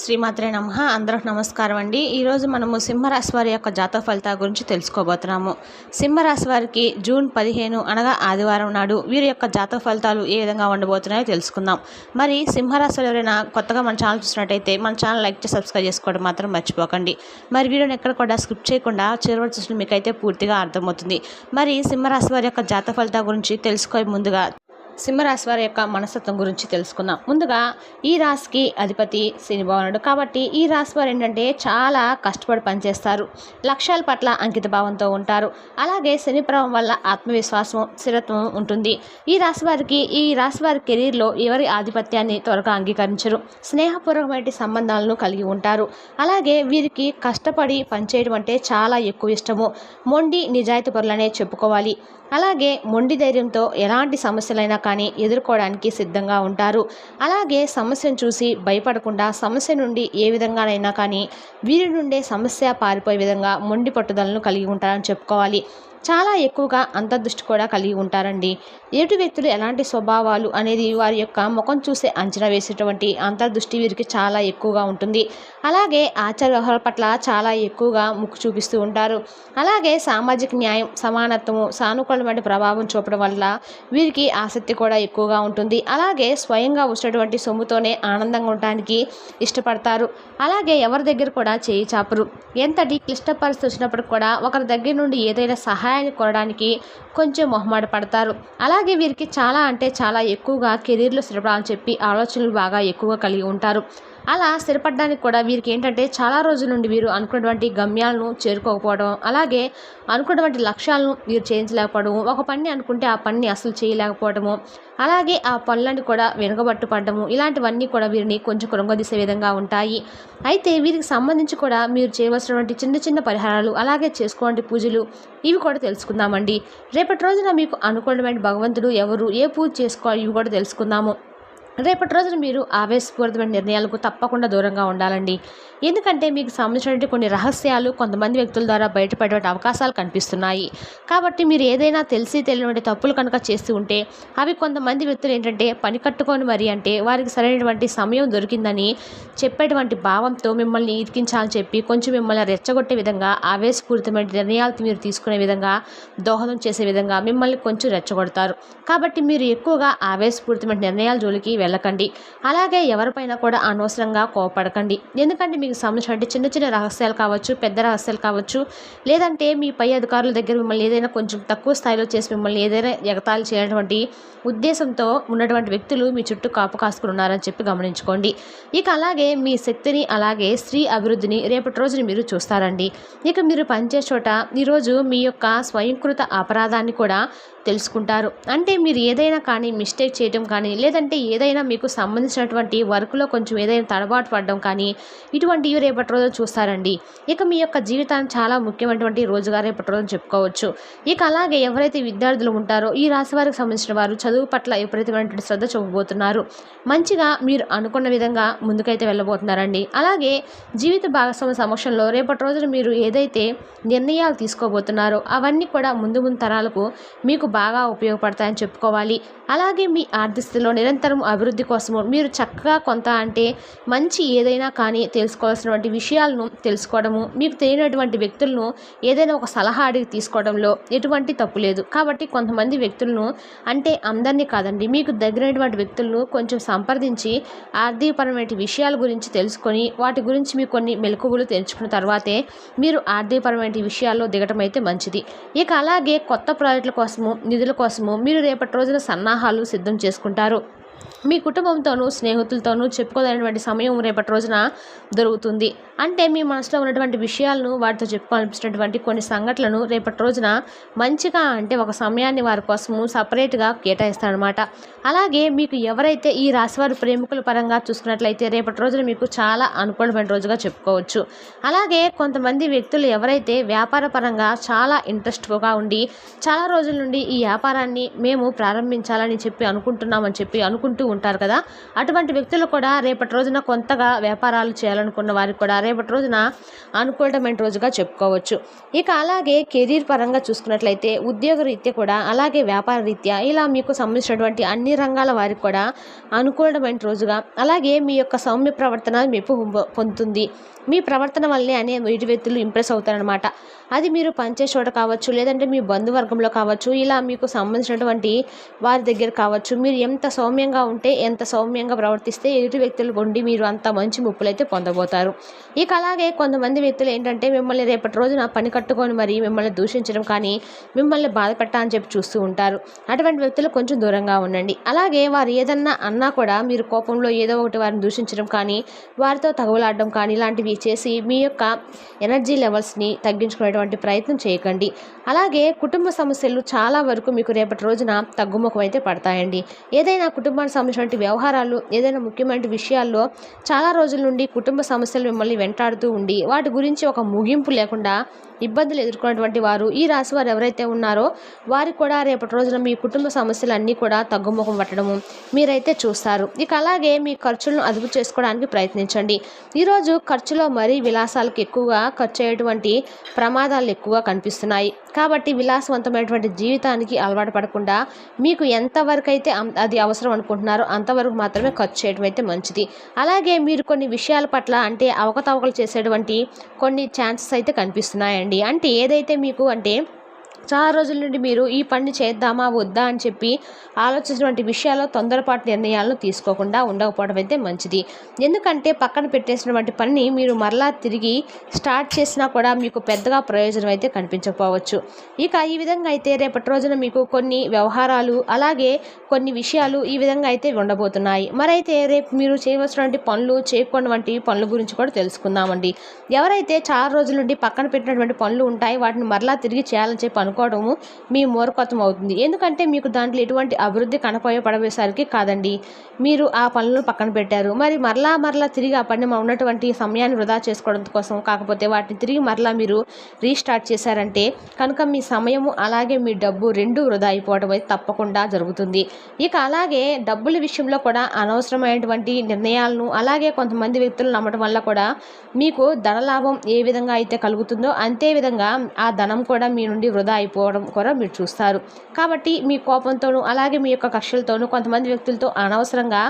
శ్రీమాత్రే నమః. అందరికి నమస్కారం అండి. ఈరోజు మనము సింహరాశి వారి యొక్క జాతక ఫలితాల గురించి తెలుసుకోబోతున్నాము. సింహరాశి వారికి జూన్ 15 అనగా ఆదివారం నాడు వీరి యొక్క జాతక ఫలితాలు ఏ విధంగా ఉండబోతున్నాయో తెలుసుకుందాం. మరి సింహరాశి వారు ఎవరైనా కొత్తగా మన ఛానల్ చూసినట్టయితే మన ఛానల్ లైక్ చేసి సబ్స్క్రైబ్ చేసుకోవడం మాత్రం మర్చిపోకండి. మరి వీడియోని ఎక్కడ కూడా స్కిప్ చేయకుండా చివరి చూసిన మీకైతే పూర్తిగా అర్థమవుతుంది. మరి సింహరాశి వారి యొక్క జాతక ఫలితాల గురించి తెలుసుకోే ముందుగా సింహరాశి వారి యొక్క మనస్తత్వం గురించి తెలుసుకుందాం. ముందుగా ఈ రాశికి అధిపతి శని భగవానుడు కాబట్టి ఈ రాశి వారు ఏంటంటే చాలా కష్టపడి పనిచేస్తారు, లక్ష్యాల పట్ల అంకిత భావంతో ఉంటారు. అలాగే శని ప్రభావం వల్ల ఆత్మవిశ్వాసం స్థిరత్వం ఉంటుంది. ఈ రాశి వారి కెరీర్లో ఎవరి ఆధిపత్యాన్ని త్వరగా అంగీకరించరు, స్నేహపూర్వకమైన సంబంధాలను కలిగి ఉంటారు. అలాగే వీరికి కష్టపడి పనిచేయడం అంటే చాలా ఎక్కువ ఇష్టము. మొండి నిజాయితీ పరులనే చెప్పుకోవాలి. అలాగే మొండి ధైర్యంతో ఎలాంటి సమస్యలైనా కానీ ఎదుర్కోవడానికి సిద్ధంగా ఉంటారు. అలాగే సమస్యను చూసి భయపడకుండా సమస్య నుండి ఏ విధంగానైనా కానీ వీరి నుండే సమస్య పారిపోయే విధంగా మొండి పట్టుదలను కలిగి ఉంటారని చెప్పుకోవాలి. చాలా ఎక్కువగా అంతర్దృష్టి కూడా కలిగి ఉంటారండి. ఎదుటి వ్యక్తులు ఎలాంటి స్వభావాలు అనేది వారి యొక్క ముఖం చూసే అంచనా వేసేటువంటి అంతర్దృష్టి వీరికి చాలా ఎక్కువగా ఉంటుంది. అలాగే ఆచార వ్యవహారాల పట్ల చాలా ఎక్కువగా ముక్కు చూపిస్తూ ఉంటారు. అలాగే సామాజిక న్యాయం, సమానత్వము, సానుకూలమైన ప్రభావం చూపడం వల్ల వీరికి ఆసక్తి కూడా ఎక్కువగా ఉంటుంది. అలాగే స్వయంగా వచ్చినటువంటి సొమ్ముతోనే ఆనందంగా ఉండడానికి ఇష్టపడతారు. అలాగే ఎవరి దగ్గర కూడా చేయి చాపరు. ఎంతటి క్లిష్ట పరిస్థితి వచ్చినప్పుడు కూడా ఒకరి దగ్గర నుండి ఏదైనా సహాయాన్ని కొనడానికి కొంచెం మొహమాట పడతారు. అలాగే వీరికి చాలా ఎక్కువగా కెరీర్లో స్థిరపడాలని చెప్పి ఆలోచనలు బాగా ఎక్కువగా కలిగి ఉంటారు. అలా స్థిరపడడానికి కూడా వీరికి ఏంటంటే చాలా రోజుల నుండి వీరు అనుకున్నటువంటి గమ్యాలను చేరుకోకపోవడం, అలాగే అనుకున్నటువంటి లక్ష్యాలను వీరు చేయించలేకపోవడము, ఒక పని అనుకుంటే ఆ పనిని అసలు చేయలేకపోవడము, అలాగే ఆ పనులను కూడా వెనుకబట్టు పడడము, ఇలాంటివన్నీ కూడా వీరిని కొంచెం కృంగదీసే విధంగా ఉంటాయి. అయితే వీరికి సంబంధించి కూడా మీరు చేయవలసినటువంటి చిన్న చిన్న పరిహారాలు, అలాగే చేసుకోవాలంటే పూజలు ఇవి కూడా తెలుసుకుందామండి. రేపటి రోజున మీకు అనుకూలమైన భగవంతుడు ఎవరు, ఏ పూజ చేసుకోవాలి ఇవి కూడా తెలుసుకుందాము. రేపటి రోజున మీరు ఆవేశపూరితమైన నిర్ణయాలకు తప్పకుండా దూరంగా ఉండాలండి. ఎందుకంటే మీకు సంబంధించినటువంటి కొన్ని రహస్యాలు కొంతమంది వ్యక్తుల ద్వారా బయటపడే అవకాశాలు కనిపిస్తున్నాయి. కాబట్టి మీరు ఏదైనా తెలిసి తెలియనటువంటి తప్పులు కనుక చేస్తూ ఉంటే అవి కొంతమంది వ్యక్తులు ఏంటంటే పని కట్టుకొని మరి అంటే వారికి సరైనటువంటి సమయం దొరికిందని చెప్పేటువంటి భావంతో మిమ్మల్ని ఇరికించాలని చెప్పి కొంచెం మిమ్మల్ని రెచ్చగొట్టే విధంగా, ఆవేశపూరితమైన నిర్ణయాలు మీరు తీసుకునే విధంగా, దోహదం చేసే విధంగా మిమ్మల్ని కొంచెం రెచ్చగొడతారు. కాబట్టి మీరు ఎక్కువగా ఆవేశపూరితమైన నిర్ణయాల జోలికి వెళ్ళకండి. అలాగే ఎవరిపైనా కూడా అనవసరంగా కోపడకండి. ఎందుకంటే మీకు సంబంధించిన చిన్న చిన్న రహస్యాలు కావచ్చు, పెద్ద రహస్యాలు కావచ్చు, లేదంటే మీ పై అధికారుల దగ్గర మిమ్మల్ని ఏదైనా కొంచెం తక్కువ స్థాయిలో చేసి మిమ్మల్ని ఏదైనా ఎగతాళి చేయనటువంటి ఉద్దేశంతో ఉన్నటువంటి వ్యక్తులు మీ చుట్టూ కాపు కాసుకుని ఉన్నారని చెప్పి గమనించుకోండి. ఇక అలాగే మీ శక్తిని, అలాగే స్త్రీ అభివృద్ధిని రేపటి రోజున మీరు చూస్తారండి. ఇక మీరు పనిచేసే చోట ఈరోజు మీ యొక్క స్వయంకృత అపరాధాన్ని కూడా తెలుసుకుంటారు. అంటే మీరు ఏదైనా కానీ మిస్టేక్ చేయడం కానీ, లేదంటే ఏదైనా మీకు సంబంధించినటువంటి వర్క్లో కొంచెం ఏదైనా తడబాటు పడడం కానీ ఇటువంటివి రేపటి రోజు చూస్తారండి. ఇక మీ యొక్క జీవితానికి చాలా ముఖ్యమైనటువంటి రోజుగా రేపటి రోజు చెప్పుకోవచ్చు. ఇక అలాగే ఎవరైతే విద్యార్థులు ఉంటారో ఈ రాశి వారికి సంబంధించిన వారు చదువు పట్ల విపరీతమైనటువంటి శ్రద్ధ చూపబోతున్నారు. మంచిగా మీరు అనుకున్న విధంగా ముందుకైతే వెళ్ళబోతున్నారండి. అలాగే జీవిత భాగస్వామి సమక్షంలో రేపటి రోజున మీరు ఏదైతే నిర్ణయాలు తీసుకోబోతున్నారో అవన్నీ కూడా ముందు తరాలకు మీకు బాగా ఉపయోగపడతాయని చెప్పుకోవాలి. అలాగే మీ ఆర్థిక స్థితిలో నిరంతరం అభివృద్ధి కోసము మీరు చక్కగా కొంత అంటే మంచి ఏదైనా కానీ తెలుసుకోవాల్సినటువంటి విషయాలను తెలుసుకోవడము, మీకు తెలియనటువంటి వ్యక్తులను ఏదైనా ఒక సలహా అడిగి తీసుకోవడంలో ఎటువంటి తప్పు లేదు. కాబట్టి కొంతమంది వ్యక్తులను అంటే అందరినీ కాదండి, మీకు దగ్గరైనటువంటి వ్యక్తులను కొంచెం సంప్రదించి ఆర్థికపరమైన విషయాల గురించి తెలుసుకొని వాటి గురించి మీకు కొన్ని మెలకువలు తెలుసుకున్న తర్వాతే మీరు ఆర్థికపరమైన విషయాల్లో దిగటం అయితే మంచిది. ఇక అలాగే కొత్త ప్రాజెక్టుల కోసము, నిధుల కోసము మీరు రేపటి రోజున సన్నాహాలు సిద్ధం చేసుకుంటారు. మీ కుటుంబంతోనూ స్నేహితులతోనూ చెప్పుకోదైనటువంటి సమయం రేపటి రోజున దొరుకుతుంది. అంటే మీ మనసులో ఉన్నటువంటి విషయాలను వారితో చెప్పుకోవాలనిపించినటువంటి కొన్ని సంఘటనలను రేపటి రోజున మంచిగా అంటే ఒక సమయాన్ని వారి కోసము సపరేట్గా కేటాయిస్తారనమాట. అలాగే మీకు ఎవరైతే ఈ రాశివారి ప్రేమికుల పరంగా చూసుకున్నట్లయితే రేపటి రోజున మీకు చాలా అనుకూలమైన రోజుగా చెప్పుకోవచ్చు. అలాగే కొంతమంది వ్యక్తులు ఎవరైతే వ్యాపార పరంగా చాలా ఇంట్రెస్ట్గా ఉండి చాలా రోజుల నుండి ఈ వ్యాపారాన్ని మేము ప్రారంభించాలని చెప్పి అనుకుంటున్నామని చెప్పి అనుకుంటూ అనుకుంటూ ఉంటారు కదా, అటువంటి వ్యక్తులు కూడా రేపటి రోజున కొంతగా వ్యాపారాలు చేయాలనుకున్న వారికి కూడా రేపటి రోజున అనుకూలమైన రోజుగా చెప్పుకోవచ్చు. ఇక అలాగే కెరీర్ పరంగా చూసుకున్నట్లయితే ఉద్యోగ రీత్యా కూడా అలాగే వ్యాపార రీత్యా ఇలా మీకు సంబంధించినటువంటి అన్ని రంగాల వారికి కూడా అనుకూలమైన రోజుగా, అలాగే మీ యొక్క సౌమ్య ప్రవర్తన మెప్పు పొందుతుంది. మీ ప్రవర్తన వల్లే అనే ఎదుటి వ్యక్తులు ఇంప్రెస్ అవుతారనమాట. అది మీరు పనిచేసే చోట కావచ్చు, లేదంటే మీ బంధువర్గంలో కావచ్చు, ఇలా మీకు సంబంధించినటువంటి వారి దగ్గర కావచ్చు. మీరు ఎంత సౌమ్యంగా ఉంటే, ఎంత సౌమ్యంగా ప్రవర్తిస్తే ఎదుటి వ్యక్తులు ఉండి మీరు అంత మంచి ముప్పులైతే పొందబోతారు. ఇక అలాగే కొంతమంది వ్యక్తులు ఏంటంటే మిమ్మల్ని రేపటి రోజున పని కట్టుకొని మరి మిమ్మల్ని దూషించడం కానీ, మిమ్మల్ని బాధ పెట్టాలని చెప్పి చూస్తూ ఉంటారు. అటువంటి వ్యక్తులు కొంచెం దూరంగా ఉండండి. అలాగే వారు ఏదన్నా అన్నా కూడా మీరు కోపంలో ఏదో ఒకటి వారిని దూషించడం కానీ, వారితో తగులాడడం కానీ ఇలాంటివి చేసి మీ యొక్క ఎనర్జీ లెవెల్స్ని తగ్గించుకునేటువంటి ప్రయత్నం చేయకండి. అలాగే కుటుంబ సమస్యలు చాలా వరకు మీకు రేపటి రోజున తగ్గుముఖం అయితే పడతాయండి. ఏదైనా కుటుంబానికి సంబంధించినటువంటి వ్యవహారాలు, ఏదైనా ముఖ్యమైన విషయాల్లో చాలా రోజుల నుండి కుటుంబ సమస్యలు మిమ్మల్ని వెంటాడుతూ ఉండి వాటి గురించి ఒక ముగింపు లేకుండా ఇబ్బందులు ఎదుర్కొన్నటువంటి వారు, ఈ రాశి వారు ఎవరైతే ఉన్నారో వారికి కూడా రేపటి రోజున మీ కుటుంబ సమస్యలు అన్నీ కూడా తగ్గుముఖం పట్టడము మీరైతే చూస్తారు. ఇక అలాగే మీ ఖర్చులను అదుపు చేసుకోవడానికి ప్రయత్నించండి. ఈరోజు ఖర్చులో మరీ విలాసాలకు ఎక్కువగా ఖర్చు అయ్యేటువంటి ప్రమాదాలు ఎక్కువగా కనిపిస్తున్నాయి. కాబట్టి విలాసవంతమైనటువంటి జీవితానికి అలవాటు పడకుండా మీకు ఎంతవరకు అయితే అది అవసరం అనుకుంటున్నారో అంతవరకు మాత్రమే ఖర్చు చేయడం అయితే మంచిది. అలాగే మీరు కొన్ని విషయాల పట్ల అంటే అవకతవకలు చేసేటువంటి కొన్ని ఛాన్సెస్ అయితే కనిపిస్తున్నాయండి. అంటే ఏదైతే మీకు అంటే చాలా రోజుల నుండి మీరు ఈ పని చేద్దామా వద్దా అని చెప్పి ఆలోచించినటువంటి విషయాల్లో తొందరపాటు నిర్ణయాలను తీసుకోకుండా ఉండకపోవడం అయితే మంచిది. ఎందుకంటే పక్కన పెట్టేసినటువంటి పనిని మీరు మరలా తిరిగి స్టార్ట్ చేసినా కూడా మీకు పెద్దగా ప్రయోజనం అయితే కనిపించకపోవచ్చు. ఇక ఈ విధంగా అయితే రేపటి రోజున మీకు కొన్ని వ్యవహారాలు అలాగే కొన్ని విషయాలు ఈ విధంగా అయితే ఉండబోతున్నాయి. మరైతే రేపు మీరు చేయవలసినటువంటి పనులు, చేయకుండా పనుల గురించి కూడా తెలుసుకుందామండి. ఎవరైతే చాలా రోజుల నుండి పక్కన పెట్టినటువంటి పనులు ఉంటాయి వాటిని మరలా తిరిగి చేయాలని చెప్పి అనుకోవడము మీ మూర్ఖత్వం అవుతుంది. ఎందుకంటే మీకు దాంట్లో ఎటువంటి అభివృద్ధి పడవేసరికి కాదండి, మీరు ఆ పనులను పక్కన పెట్టారు. మరి మరలా తిరిగి ఆ పని ఉన్నటువంటి సమయాన్ని వృధా చేసుకోవడం కోసం కాకపోతే వాటిని తిరిగి మరలా మీరు రీస్టార్ట్ చేశారంటే కనుక మీ సమయము అలాగే మీ డబ్బు రెండు వృధా అయిపోవడం అయితే తప్పకుండా జరుగుతుంది. ఇక అలాగే డబ్బుల విషయంలో కూడా అనవసరమైనటువంటి నిర్ణయాలను అలాగే కొంతమంది వ్యక్తులు నమ్మడం వల్ల కూడా మీకు ధనలాభం ఏ విధంగా అయితే కలుగుతుందో అంతే విధంగా ఆ ధనం కూడా మీ నుండి వృధా అయిపోవడం కూడా మీరు చూస్తారు. కాబట్టి మీ కోపంతోనూ అలాగే మీ యొక్క కక్షలతోనూ కొంతమంది వ్యక్తులతో అనవసరంగా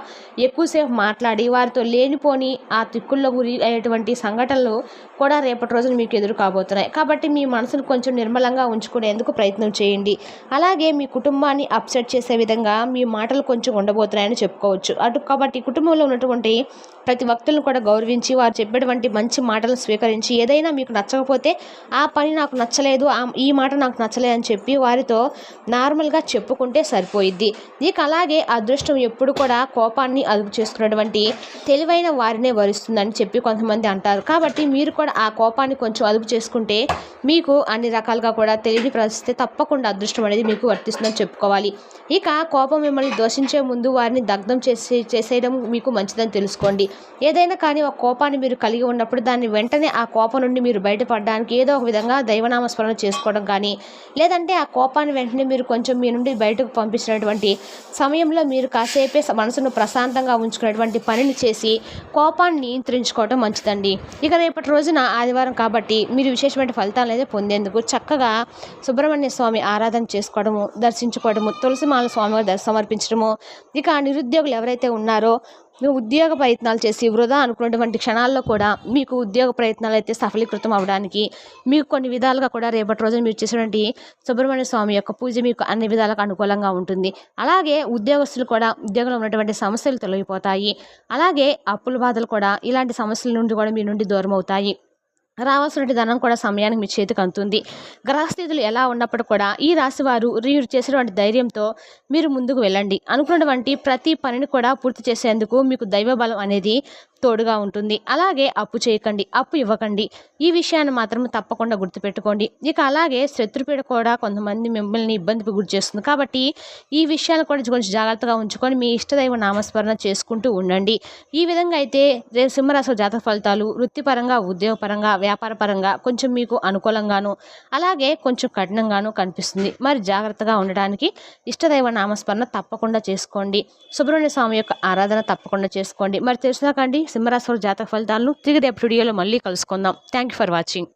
ఎక్కువసేపు మాట్లాడి వారితో లేనిపోని ఆ తిక్కుల్లో గురి అయ్యేటువంటి సంఘటనలు కూడా రేపటి రోజున మీకు ఎదురు కాబోతున్నాయి. కాబట్టి మీ మనసును కొంచెం నిర్మలంగా ఉంచుకునేందుకు ప్రయత్నం చేయండి. అలాగే మీ కుటుంబాన్ని అప్సెట్ చేసే విధంగా మీ మాటలు కొంచెం ఉండబోతున్నాయని చెప్పుకోవచ్చు. కాబట్టి కుటుంబంలో ఉన్నటువంటి ప్రతి వ్యక్తులను కూడా గౌరవించి వారు చెప్పేటువంటి మంచి మాటలను స్వీకరించి ఏదైనా మీకు నచ్చకపోతే ఆ పని నాకు నచ్చలేదు, ఈ మాట నాకు నచ్చలేదు అని చెప్పి వారితో నార్మల్గా చెప్పుకుంటే సరిపోయిద్ది. ఇక అలాగే అదృష్టం ఎప్పుడు కూడా కోపాన్ని అదుపు చేసుకున్నటువంటి తెలివైన వారినే వరిస్తుందని చెప్పి కొంతమంది అంటారు. కాబట్టి మీరు కూడా ఆ కోపాన్ని కొంచెం అదుపు చేసుకుంటే మీకు అన్ని రకాలుగా కూడా తెలియని పరిస్థితి తప్పకుండా అదృష్టం అనేది మీకు వర్తిస్తుందని చెప్పుకోవాలి. ఇక కోపం మిమ్మల్ని దోషించే ముందు వారిని దగ్ధం చేసేయడం మీకు మంచిదని తెలుసుకోండి. ఏదైనా కానీ ఒక కోపాన్ని మీరు కలిగి ఉన్నప్పుడు దాన్ని వెంటనే ఆ కోపం నుండి మీరు బయటపడడానికి ఏదో ఒక విధంగా దైవనామస్మరణ చేసుకోవడం కానీ, లేదంటే ఆ కోపాన్ని వెంటనే మీరు కొంచెం మీ నుండి బయటకు పంపించినటువంటి సమయంలో మీరు కాసేపే మనసును ప్రశాంతంగా ఉంచుకునేటువంటి పనిని చేసి కోపాన్ని నియంత్రించుకోవడం మంచిదండి. ఇక రేపటి రోజున ఆదివారం కాబట్టి మీరు విశేషమైన ఫలితాలు అయితే పొందేందుకు చక్కగా సుబ్రహ్మణ్య స్వామి ఆరాధన చేసుకోవడము, దర్శించుకోవడము, తులసిమాల స్వామివారి సమర్పించడము. ఇక నిరుద్యోగులు ఎవరైతే ఉన్నారో ఉద్యోగ ప్రయత్నాలు చేసి వృధా అనుకున్నటువంటి క్షణాల్లో కూడా మీకు ఉద్యోగ ప్రయత్నాలు అయితే సఫలీకృతం అవ్వడానికి మీకు కొన్ని విధాలుగా కూడా రేపటి రోజున మీరు చేసినటువంటి సుబ్రహ్మణ్య స్వామి యొక్క పూజ మీకు అన్ని విధాలకు అనుకూలంగా ఉంటుంది. అలాగే ఉద్యోగస్తులు కూడా ఉద్యోగంలో ఉన్నటువంటి సమస్యలు తొలగిపోతాయి. అలాగే అప్పుల బాధలు కూడా ఇలాంటి సమస్యల నుండి కూడా మీ నుండి దూరం అవుతాయి. రావాల్సిన ధనం కూడా సమయానికి మీ చేతికి అందుతుంది. గ్రహస్థితులు ఎలా ఉన్నప్పుడు కూడా ఈ రాశి వారు మీరు చేసినటువంటి ధైర్యంతో మీరు ముందుకు వెళ్ళండి. అనుకున్నటువంటి ప్రతి పనిని కూడా పూర్తి చేసేందుకు మీకు దైవ బలం అనేది తోడుగా ఉంటుంది. అలాగే అప్పు చేయకండి, అప్పు ఇవ్వకండి. ఈ విషయాన్ని మాత్రం తప్పకుండా గుర్తుపెట్టుకోండి. ఇక అలాగే శత్రుపీడ కూడా కొంతమంది మిమ్మల్ని ఇబ్బందికి గురి చేస్తుంది. కాబట్టి ఈ విషయాన్ని కూడా కొంచెం జాగ్రత్తగా ఉంచుకొని మీ ఇష్టదైవ నామస్మరణ చేసుకుంటూ ఉండండి. ఈ విధంగా అయితే సింహరాశి జాతక ఫలితాలు వృత్తిపరంగా, ఉద్యోగపరంగా, వ్యాపారపరంగా కొంచెం మీకు అనుకూలంగాను, అలాగే కొంచెం కఠినంగాను కనిపిస్తుంది. మరి జాగ్రత్తగా ఉండడానికి ఇష్టదైవ నామస్మరణ తప్పకుండా చేసుకోండి. సుబ్రహ్మణ్య స్వామి యొక్క ఆరాధన తప్పకుండా చేసుకోండి. మరి తెలిసినాకండి సింహరాశి జాతక ఫలితాలను తిరిగి రేపు వీడియోలో మళ్ళీ కలుసుకుందాం. Thank you for watching.